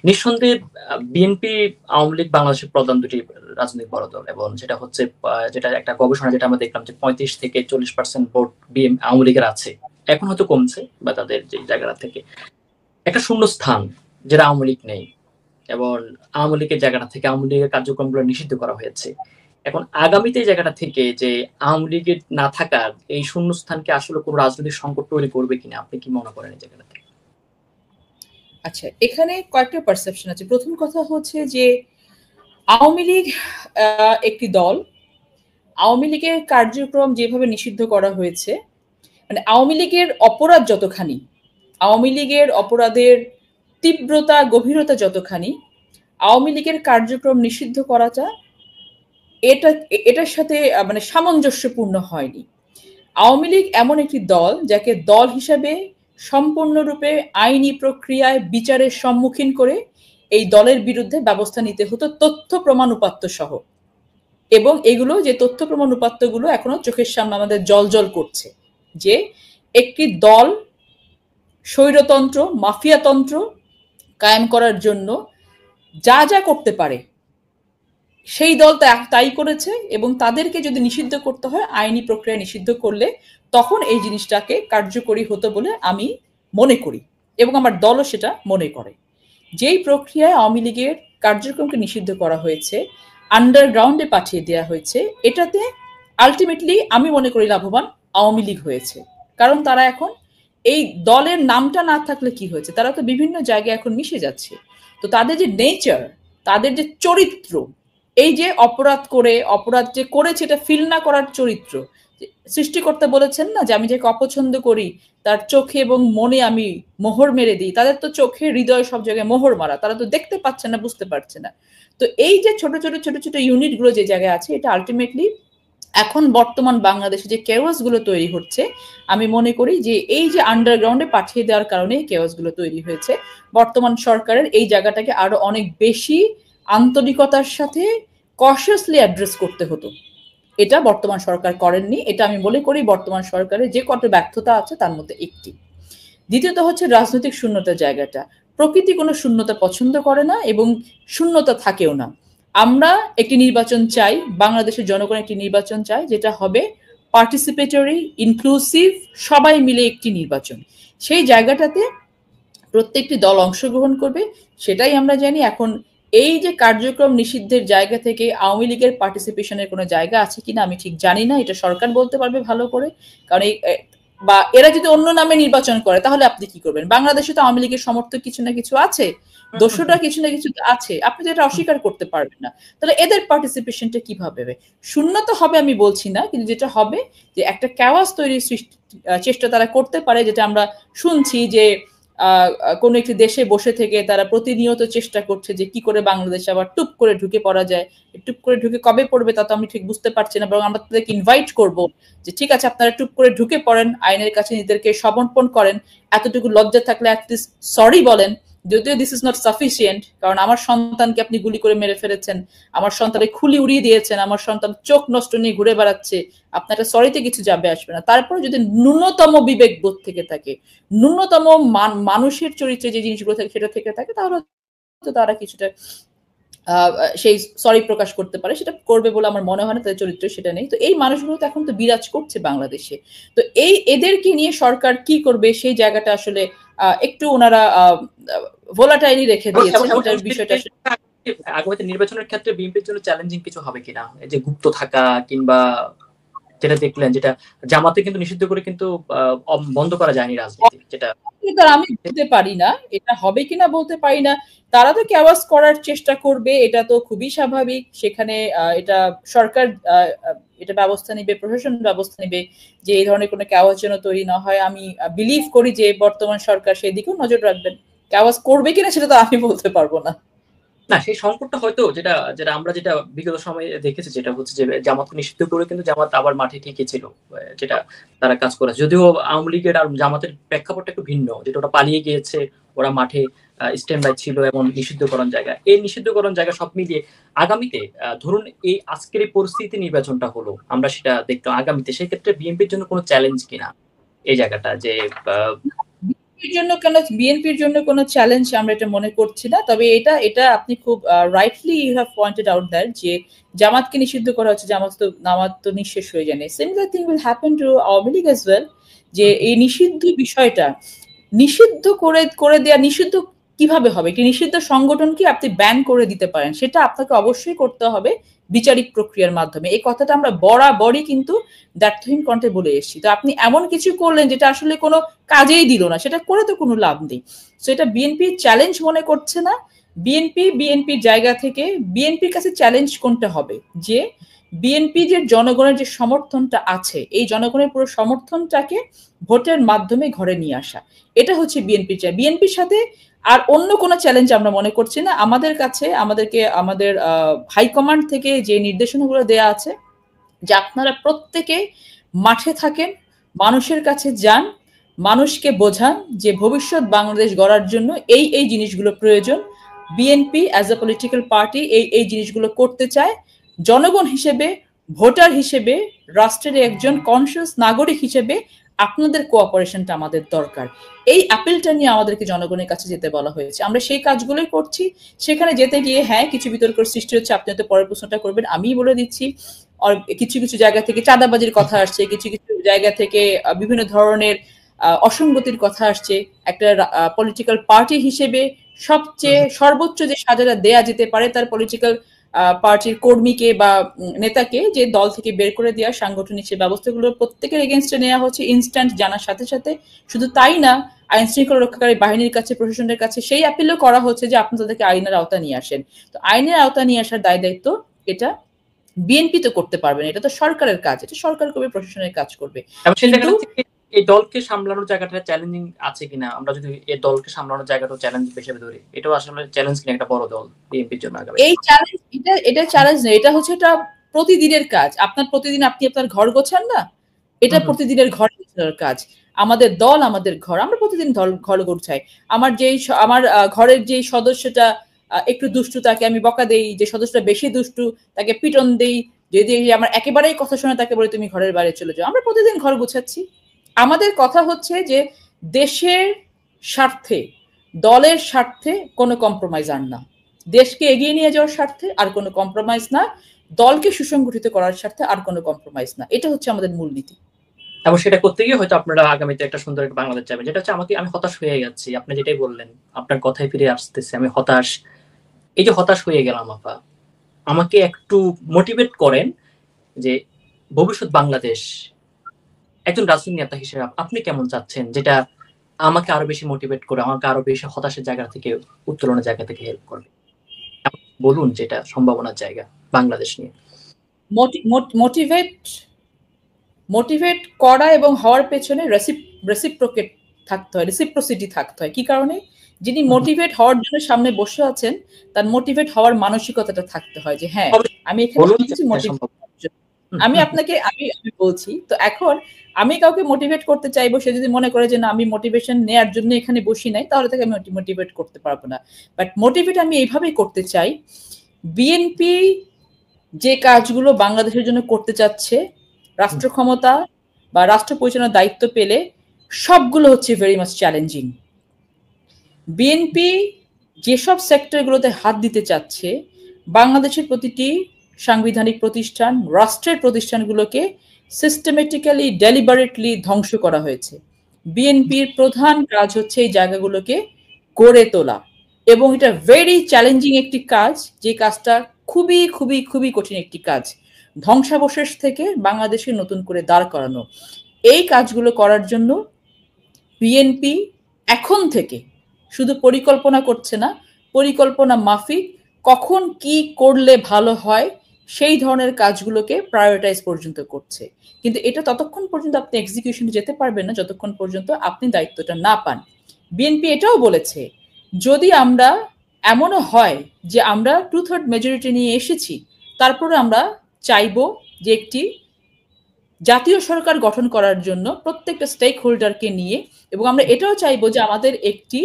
নিঃসন্দেহে বিএনপি আওয়ামী লীগ বাংলাদেশের প্রধান দুটি রাজনৈতিক বড় দল, এবং যেটা হচ্ছে যেটা একটা গবেষণা যেটা আমরা দেখলাম যে 35 থেকে 40% ভোট আওয়ামী লীগের আছে, এখন হয়তো কমছে বা তাদের যে জায়গাটা থেকে একটা শূন্য স্থান যেটা আওয়ামী লীগ নেই, এবং আওয়ামী লীগের জায়গাটা থেকে আওয়ামী লীগের কার্যক্রমগুলো নিষিদ্ধ করা হয়েছে। এখন আগামীতে এই জায়গাটা থেকে যে আওয়ামী লীগের না থাকার এই শূন্য স্থানকে আসলে কোনো রাজনৈতিক সংকট তৈরি করবে কিনা, আপনি কি মনে করেন এই জায়গাটা থেকে? আচ্ছা, এখানে কয়েকটা পারসেপশন আছে। প্রথম কথা হচ্ছে যে আওয়ামী লীগ একটি দল, আওয়ামী লীগের কার্যক্রম যেভাবে নিষিদ্ধ করা হয়েছে, মানে আওয়ামী লীগের অপরাধ যতখানি, আওয়ামী লীগের অপরাধের তীব্রতা গভীরতা যতখানি, আওয়ামী লীগের কার্যক্রম নিষিদ্ধ করাটা এটার সাথে মানে সামঞ্জস্যপূর্ণ হয়নি। আওয়ামী লীগ এমন একটি দল যাকে দল হিসাবে সম্পূর্ণরূপে আইনি প্রক্রিয়ায় বিচারের সম্মুখীন করে এই দলের বিরুদ্ধে ব্যবস্থা নিতে হতো, তথ্য প্রমাণ উপাত্ত সহ। এবং এগুলো যে তথ্য প্রমাণ উপাত্তগুলো এখনো চোখের সামনে আমাদের জল করছে, যে একটি দল স্বৈরতন্ত্র মাফিয়াতন্ত্র কায়েম করার জন্য যা যা করতে পারে সেই দল তাই করেছে, এবং তাদেরকে যদি নিষিদ্ধ করতে হয় আইনি প্রক্রিয়া নিষিদ্ধ করলে তখন এই জিনিসটাকে কার্যকরী হতো বলে আমি মনে করি, এবং আমার দলও সেটা মনে করে। যেই প্রক্রিয়ায় আওয়ামী লীগের কার্যক্রমকে নিষিদ্ধ করা হয়েছে, আন্ডারগ্রাউন্ডে পাঠিয়ে দেওয়া হয়েছে, এটাতে আলটিমেটলি আমি মনে করি লাভবান আওয়ামী লীগ হয়েছে। কারণ তারা এখন এই দলের নামটা না থাকলে কি হয়েছে, তারা তো বিভিন্ন জায়গায় এখন মিশে যাচ্ছে। তো তাদের যে নেচার, তাদের যে চরিত্র, এই যে অপরাধ করে অপরাধ যে করেছে এটা ফিল না করার চরিত্র, সৃষ্টিকর্তা বলেছেন না যে আমি যাকে অপছন্দ করি তার চোখে এবং মনে আমি মোহর মেরে দিই। তাদের তো চোখে হৃদয় সব জায়গায় মোহর মারা, তারা তো দেখতে পাচ্ছে না, বুঝতে পারছে না। তো এই যে ছোট ছোট ইউনিট গুলো যে জায়গায় আছে, এটা আলটিমেটলি এখন বর্তমান বাংলাদেশে যে কেওয়াস গুলো তৈরি হচ্ছে, আমি মনে করি যে এই যে আন্ডারগ্রাউন্ডে পাঠিয়ে দেওয়ার কারণে কেওয়াস গুলো তৈরি হয়েছে। বর্তমান সরকারের এই জায়গাটাকে আরো অনেক বেশি আন্তরিকতার সাথে কশিয়াসলি অ্যাড্রেস করতে হতো, এটা বর্তমান সরকার করেননি। এটা আমি মনে করি বর্তমান সরকারের যে কত ব্যর্থতা আছে তার মধ্যে একটি। দ্বিতীয়ত হচ্ছে রাজনৈতিক শূন্যতার জায়গাটা। প্রকৃতি কোনো শূন্যতা পছন্দ করে না এবং শূন্যতা থাকেও না। আমরা একটি নির্বাচন চাই, বাংলাদেশের জনগণ একটি নির্বাচন চায় যেটা হবে পার্টিসিপেটরি, ইনক্লুসিভ, সবাই মিলে একটি নির্বাচন। সেই জায়গাটাতে প্রত্যেকটি দল অংশগ্রহণ করবে, সেটাই আমরা জানি। এখন এই যে কার্যক্রম নিষিদ্ধের জায়গা থেকে আওয়ামী লীগের পার্টিসিপেশনের কোনো জায়গা আছে কিনা আমি ঠিক জানি না, এটা সরকার বলতে পারবে ভালো করে। কারণ এই বা এরা যদি অন্য নামে নির্বাচন করে তাহলে আপনি কি করবেন? বাংলাদেশে তো আওয়ামী লীগের সমর্থক কিছু না কিছু আছে, দোষরা কিছু না কিছু আছে, আপনি তো এটা অস্বীকার করতে পারবেন না। তাহলে এদের পার্টিসিপেশনটা কিভাবে হবে? শূন্যতা হবে আমি বলছি না, কিন্তু যেটা হবে যে একটা ক্যাওয়াস তৈরির চেষ্টা তারা করতে পারে, যেটা আমরা শুনছি যে কোনো একটি দেশে বসে থেকে তারা প্রতিনিয়ত চেষ্টা করছে যে কি করে বাংলাদেশে আবার টুপ করে ঢুকে পড়া যায়। টুপ করে ঢুকে কবে পড়বে তা তো আমি ঠিক বুঝতে পারছি না, বরং আমরা তাদেরকে ইনভাইট করব যে ঠিক আছে আপনারা টুপ করে ঢুকে পড়েন, আইনের কাছে নিজেদেরকে সমর্পণ করেন, এতটুকু লজ্জা থাকলে অ্যাটলিস্ট সরি বলেন। যদিও দিস ইজ নট সাফিসিয়েন্ট, কারণ আমার সন্তানকে আপনি গুলি করে মেরে ফেলেছেন, আমার সন্তানের খুলি উড়িয়ে দিয়েছেন, আমার সন্তান চোখ নষ্ট নিয়ে ঘুরে বেড়াচ্ছে, আপনার সরিতে কিছু যাবে আসবে না। তারপরে যদি ন্যূনতম বিবেক বোধ থেকে থাকে, ন্যূনতম মানুষের চরিত্রে যে জিনিসগুলো থাকে সেটা থেকে থাকে, তাহলে তারা কিছুটা সেই সরি প্রকাশ করতে পারে। সেটা করবে বলে আমার মনে হয় না, তাদের চরিত্র সেটা নেই। তো এই মানুষগুলো তো এখন তো বিরাজ করছে বাংলাদেশে। তো এদেরকে নিয়ে সরকার কি করবে সেই জায়গাটা আসলে একটু ওনারা ভোলাটাইলি রেখে দিয়েছেন। এটার বিষয়টা আগামীতে নির্বাচনের ক্ষেত্রে বিএনপির জন্য চ্যালেঞ্জিং কিছু হবে কিনা, এই যে গুপ্ত থাকা কিংবা যেটা দেখলেন যেটা জামাতে কিন্তু নিষিদ্ধ করে কিন্তু বন্ধ করা যায়নি রাজনীতি, যেটা আমি বলতে পারি না, এটা হবে কিনা বলতে পারি না। তারা তো ক্যাওয়াস করার চেষ্টা করবে, এটা তো খুবই স্বাভাবিক। সেখানে এটা সরকার এটা ব্যবস্থা নিবে, প্রশাসন ব্যবস্থা নিবে যে এই ধরনের কোনো ক্যাওয়াস যেন তৈরি না হয়। আমি বিলিভ করি যে বর্তমান সরকার সেই দিকেও নজর রাখবেন। ক্যাওয়াস করবে কিনা সেটা তো আমি বলতে পারবো না। না, সেই সংকটটা হয়তো যেটা যেটা আমরা যেটা বিগত সময়ে দেখেছি, যেটা হচ্ছে যে জামাতকে নিষিদ্ধ করে কিন্তু জামাত আবার মাঠে ঠিকই ছিল, যেটা তারা কাজ করেছে। যদিও আওয়ামী লীগের আর জামাতের প্রেক্ষাপটটা একটু ভিন্ন, যেটা ওটা পালিয়ে গিয়েছে, ওরা মাঠে স্ট্যান্ড বাই ছিল এবং নিষিদ্ধকরণ জায়গা, এই নিষিদ্ধকরণ জায়গা সব মিলিয়ে আগামীতে ধরুন এই আজকের এই পরিস্থিতি নির্বাচনটা হলো, আমরা সেটা দেখতাম আগামীতে, সেই ক্ষেত্রে বিএনপির জন্য কোনো চ্যালেঞ্জ কিনা এই জায়গাটা, যে বিএনপির জন্য কোনো চ্যালেঞ্জ আমরা এটা মনে করছি না, তবে এটা আপনি খুব rightly you have pointed out that যে জামাতকে নিষিদ্ধ করা হচ্ছে, জামাত তো নিঃশেষ হয়ে যায়নি। Similar thing will happen to Awami League as well, যে এই নিষিদ্ধ বিষয়টা নিষিদ্ধ করে দেওয়া, নিষিদ্ধ কিভাবে হবে? একটি নিষিদ্ধ সংগঠনকে আপনি ব্যান করে দিতে পারেন, সেটা আপনাকে অবশ্যই করতে হবে বিচারিক প্রক্রিয়ার মাধ্যমে। এই কথাটা আমরা বরাবরই কিন্তু দ্ব্যর্থহীন কণ্ঠে বলে এসেছি। তো আপনি এমন কিছু করলেন যেটা আসলে কোনো কাজেই দিল না, সেটা করে তো কোনো লাভ নেই। সো এটা বিএনপি চ্যালেঞ্জ মনে করছে না। বিএনপির জায়গা থেকে বিএনপির কাছে চ্যালেঞ্জ কোনটা হবে, যে বিএনপি যে জনগণের যে সমর্থনটা আছে, এই জনগণের পুরো সমর্থনটাকে ভোটের মাধ্যমে ঘরে নিয়ে আসা, এটা হচ্ছে বিএনপি চাই। বিএনপির সাথে আর অন্য কোনো চ্যালেঞ্জ আমরা মনে করছি না। আমাদের কাছে আমাদের হাইকমান্ড থেকে যে নির্দেশনাগুলো দেয়া আছে, যে আপনারা প্রত্যেকে মাঠে থাকেন, মানুষের কাছে যান, মানুষকে বোঝান যে ভবিষ্যৎ বাংলাদেশ গড়ার জন্য এই জিনিসগুলো প্রয়োজন। BNP as a political party এই জিনিসগুলো করতে চায়। জনগণ হিসেবে, ভোটার হিসেবে, রাষ্ট্রের একজন কনসিয়াস নাগরিক হিসেবে আপনাদের কোঅপারেশনটা আমাদের দরকার। এই অ্যাপিলটা নিয়ে আমাদেরকে জনগণের কাছে যেতে বলা হয়েছে, আমরা সেই কাজগুলোই করছি। সেখানে যেতে গিয়ে হ্যাঁ কিছু বিতর্কের সৃষ্টি হচ্ছে, আপনি হয়তো পরের প্রশ্নটা করবেন, আমি বলে দিচ্ছি। কিছু কিছু জায়গা থেকে চাঁদাবাজির কথা আসছে, কিছু কিছু জায়গা থেকে বিভিন্ন ধরনের অসঙ্গতির কথা আসছে। একটা পলিটিক্যাল পার্টি হিসেবে সবচেয়ে সর্বোচ্চ যে সাজাটা দেয়া যেতে পারে তার পলিটিক্যাল পার্টির কর্মীকে বা নেতাকে যে দল থেকে বের করে দেওয়া, সাংগঠনিক সে ব্যবস্থাগুলো প্রত্যেকের এগেনস্টে নেওয়া হচ্ছে ইনস্ট্যান্ট জানার সাথে সাথে। শুধু তাই না, আইন শৃঙ্খলা রক্ষাকারী বাহিনীর কাছে, প্রশাসনের কাছে সেই অ্যাপিলও করা হচ্ছে যে আপনি তাদেরকে আইনের আওতা নিয়ে আসেন। তো আইনের আওতা নিয়ে আসার দায় দায়িত্ব এটা বিএনপি তো করতে পারবে না, এটা তো সরকারের কাজ, এটা সরকার করবে, প্রশাসনের কাজ করবে। কিন্তু এই দলকে সামলানোর জায়গাটা চ্যালেঞ্জিং আছে কিনা, আমরা যদি এই দলকে সামলানোর জায়গাটা চ্যালেঞ্জ হিসেবে ধরি, এটাও আসলে চ্যালেঞ্জ কিনা একটা বড় দল বিএনপির জন্য? এই চ্যালেঞ্জ, এটা চ্যালেঞ্জ নয়, এটা হচ্ছে এটা প্রতিদিনের কাজ। আপনার প্রতিদিন আপনি আপনার ঘর গোছান না, এটা প্রতিদিনের ঘর গোছানোর কাজ। আমাদের দল, আমাদের ঘর, আমরা প্রতিদিন ঘর গোছাই। আমার ঘরের যে সদস্যটা একটু দুষ্টু তাকে আমি বকা দেই, যে সদস্যটা বেশি দুষ্টু তাকে পিটন দেই, যদি আমার একেবারেই কথা শোনে তাকে বলে তুমি ঘরের বাইরে চলে যাও। আমরা প্রতিদিন ঘর গোছাচ্ছি। আমাদের কথা হচ্ছে যে দেশের স্বার্থে, দলের স্বার্থে কোনো কম্প্রোমাইজ আর না, দেশকে এগিয়ে নিয়ে যাওয়ার স্বার্থে আর কোনো কম্প্রোমাইজ না, দলকে সুসংগঠিত করার স্বার্থে আর কোনো কম্প্রোমাইজ না। এটা হচ্ছে আমাদের মূলনীতি। এবং সেটা করতে গিয়ে হয়তো আপনারা আগামীতে একটা সুন্দর একটা বাংলাদেশ যাবেন। যেটা হচ্ছে আমি হতাশ হয়ে যাচ্ছি, আপনি যেটাই বললেন, আপনার কথায় ফিরে আসতেছে, আমি হতাশ। এই যে হতাশ হয়ে গেলাম আপা, আমাকে একটু মোটিভেট করেন যে ভবিষ্যৎ বাংলাদেশ একজন রাজনৈতিক নেতা হিসেবে আপনি কেমন চাচ্ছেন, যেটা আমাকে আরো বেশি মোটিভেট করে, আমাকে আরো বেশি হতাশের জায়গা থেকে, উত্তোলনের জায়গা থেকে হেল্প করবে। বলুন যেটা সম্ভাবনার জায়গা বাংলাদেশ নিয়ে। মোটিভেট করা এবং হওয়ার পেছনে রেসিপ্রোকেট থাকতে হয়, রেসিপ্রোসিটি থাকতে হয়। কি কারণে? যিনি মোটিভেট হওয়ার জন্য সামনে বসে আছেন, তার মোটিভেট হওয়ার মানসিকতাটা থাকতে হয় যে হ্যাঁ আমি এখানে আমি আপনাকে আমি বলছি। তো এখন আমি কাউকে মোটিভেট করতে চাইবো, সে যদি মনে করে যে না আমি মোটিভেশন নেয়ার জন্য এখানে বসি নাই, তাহলে তাকে আমি মোটিভেট করতে পারবো না। বাট মোটিভেট আমি এইভাবেই করতে চাই, বিএনপি যে কাজগুলো বাংলাদেশের জন্য করতে চাচ্ছে, রাষ্ট্র ক্ষমতা বা রাষ্ট্র পরিচালনার দায়িত্ব পেলে সবগুলো হচ্ছে ভেরি মাচ চ্যালেঞ্জিং। বিএনপি যেসব সেক্টরগুলোতে হাত দিতে চাচ্ছে, বাংলাদেশের প্রতিটি সাংবিধানিক প্রতিষ্ঠান, রাষ্ট্রের প্রতিষ্ঠানগুলোকে সিস্টেমেটিক্যালি, ডেলিবারেটলি ধ্বংস করা হয়েছে। বিএনপির প্রধান কাজ হচ্ছে এই জায়গাগুলোকে গড়ে তোলা, এবং এটা ভেরি চ্যালেঞ্জিং একটি কাজ, যে কাজটা খুবই খুবই খুবই কঠিন একটি কাজ, ধ্বংসাবশেষ থেকে বাংলাদেশকে নতুন করে দাঁড় করানো। এই কাজগুলো করার জন্য বিএনপি এখন থেকে শুধু পরিকল্পনা করছে না, পরিকল্পনা মাফিক কখন কি করলে ভালো হয় সেই ধরনের কাজগুলোকে প্রায়োরিটাইজ পর্যন্ত করছে। কিন্তু এটা ততক্ষণ পর্যন্ত আপনি এক্সিকিউশনে যেতে পারবেন না যতক্ষণ পর্যন্ত আপনি দায়িত্বটা না পান। বিএনপি এটাও বলেছে, যদি আমরা এমনও হয় যে আমরা 2/3 মেজরিটি নিয়ে এসেছি, তারপরে আমরা চাইব যে একটি জাতীয় সরকার গঠন করার জন্য প্রত্যেকটা স্টেক হোল্ডারকে নিয়ে, এবং আমরা এটাও চাইবো যে আমাদের একটি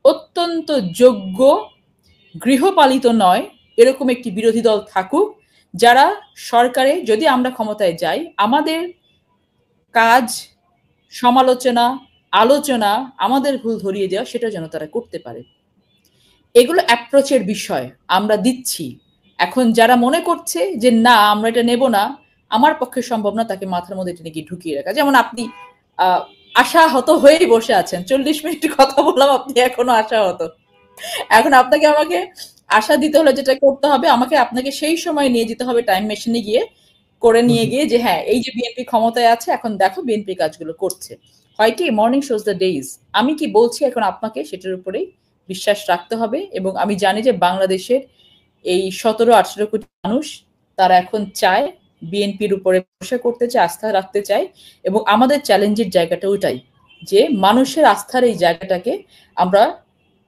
অত্যন্ত যোগ্য, গৃহপালিত নয় এরকম একটি বিরোধী দল থাকুক, যারা সরকারে যদি আমরা ক্ষমতায় যাই আমাদের কাজ, সমালোচনা, আলোচনা, আমাদের ভুল ধরিয়ে দেওয়া, সেটা যেন তারা করতে পারে। এগুলো অ্যাপ্রোচের বিষয়, আমরা দিচ্ছি। এখন যারা মনে করছে যে না আমরা এটা নেব না, আমার পক্ষে সম্ভব না তাকে মাথার মধ্যে এটা নাকি ঢুকিয়ে রাখা। যেমন আপনি আশাহত হয়েই বসে আছেন, 40 মিনিট কথা বললাম, আপনি এখনো আশাহত। এখন আপনাকে আমাকে আশা দিতে হলে যেটা করতে হবে, আমাকে আপনাকে সেই সময় নিয়ে যেতে হবে, টাইম মেশিনে গিয়ে, করে নিয়ে গিয়ে যে হ্যাঁ এই যে বিএনপি ক্ষমতায় আছে, এখন দেখো বিএনপি কাজগুলো করছে। হয় কি, মর্নিং শোজ দ্য ডেইজ। আমি কি বলছি এখন আপনাকে সেটার উপরেই বিশ্বাস রাখতে হবে। এবং আমি জানি যে বাংলাদেশের এই 17-18 কোটি মানুষ, তারা এখন চায় বিএনপির উপরে ভরসা করতে চায়, আস্থা রাখতে চায়। এবং আমাদের চ্যালেঞ্জের জায়গাটা ওইটাই, যে মানুষের আস্থার এই জায়গাটাকে আমরা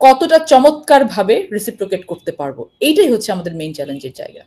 কতটা চমৎকার ভাবে রেসিপ্রোকেট করতে পারবো, এইটাই হচ্ছে আমাদের মেইন চ্যালেঞ্জের জায়গা।